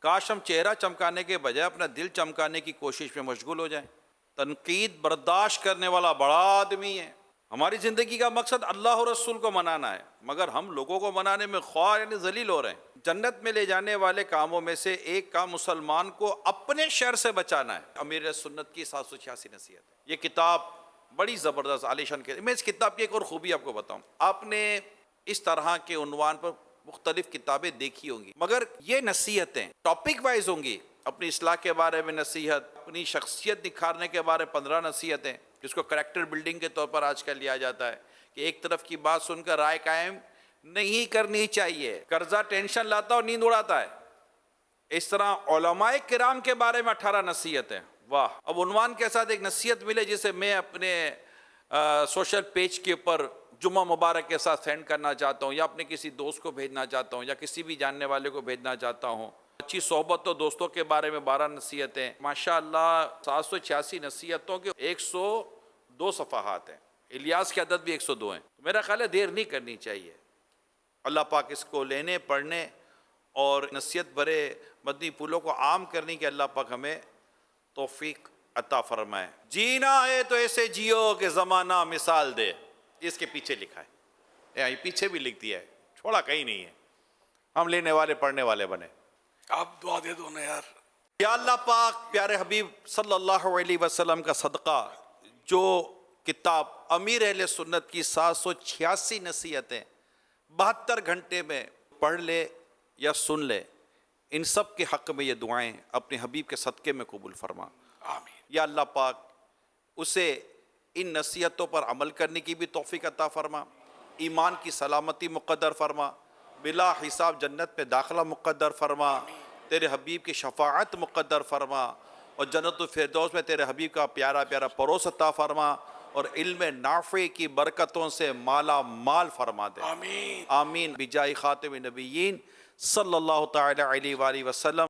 کاش ہم چہرہ چمکانے کے بجائے اپنا دل چمکانے کی کوشش میں مشغول ہو جائیں۔ تنقید برداشت کرنے والا بڑا آدمی ہے۔ ہماری زندگی کا مقصد اللہ اور رسول کو منانا ہے، مگر ہم لوگوں کو منانے میں خواہ یعنی ذلیل ہو رہے ہیں۔ جنت میں لے جانے والے کاموں میں سے ایک کام مسلمان کو اپنے شر سے بچانا ہے۔ امیر سنت کی 786 نصیحت، یہ کتاب بڑی زبردست عالیشان ہے۔ میں اس کتاب کی ایک اور خوبی آپ کو بتاؤں، آپ نے اس طرح کے عنوان پر مختلف کتابیں دیکھی ہوں گی، مگر یہ نصیحتیں ٹاپک وائز ہوں گی۔ اپنی اصلاح کے بارے میں نصیحت، اپنی شخصیت نکھارنے کے بارے میں 15 نصیحتیں، جس کو کریکٹر بلڈنگ کے طور پر آج کل لیا جاتا ہے کہ ایک طرف کی بات سن کر رائے قائم نہیں کرنی چاہیے۔ قرضہ ٹینشن لاتا اور نیند اڑاتا ہے۔ اس طرح علماء کرام کے بارے میں 18 نصیحتیں۔ واہ! اب عنوان کے ساتھ ایک نصیحت ملے جسے میں اپنے سوشل پیج کے اوپر جمعہ مبارک کے ساتھ سینڈ کرنا چاہتا ہوں، یا اپنے کسی دوست کو بھیجنا چاہتا ہوں، یا کسی بھی جاننے والے کو بھیجنا چاہتا ہوں۔ اچھی صحبت و دوستوں کے بارے میں 12 نصیحتیں۔ ماشاءاللہ 786 نصیحتوں کے 102 صفحات ہیں۔ الیاس کی عدد بھی 102 ہیں۔ میرا خیال ہے دیر نہیں کرنی چاہیے۔ اللہ پاک اس کو لینے، پڑھنے اور نصیحت بھرے مدنی پھولوں کو عام کرنے کی اللہ پاک ہمیں توفیق عطا فرمائے۔ جینا ہے تو ایسے جیو کہ زمانہ مثال دے، اس کے پیچھے لکھا ہے، یہ پیچھے بھی لکھ دیا ہے، چھوڑا کہیں نہیں ہے۔ ہم لینے والے پڑھنے والے بنے۔ آپ دعا دے دو نا یار۔ یا اللہ پاک پیارے حبیب صلی اللہ علیہ وسلم کا صدقہ، جو کتاب امیر اہل سنت کی 786 نصیحتیں 72 گھنٹے میں پڑھ لے یا سن لے، ان سب کے حق میں یہ دعائیں اپنے حبیب کے صدقے میں قبول فرما۔ آمین۔ یا اللہ پاک اسے ان نصیحتوں پر عمل کرنے کی بھی توفیق عطا فرما، ایمان کی سلامتی مقدر فرما، بلا حساب جنت میں داخلہ مقدر فرما، تیرے حبیب کی شفاعت مقدر فرما، اور جنت الفردوس میں تیرے حبیب کا پیارا پیارا پڑوس عطا فرما، اور علم نافع کی برکتوں سے مالا مال فرما دے۔ آمین۔ آمین بجائے خاتم النبیین صلی اللہ تعالی علیہ وآلہ وسلم۔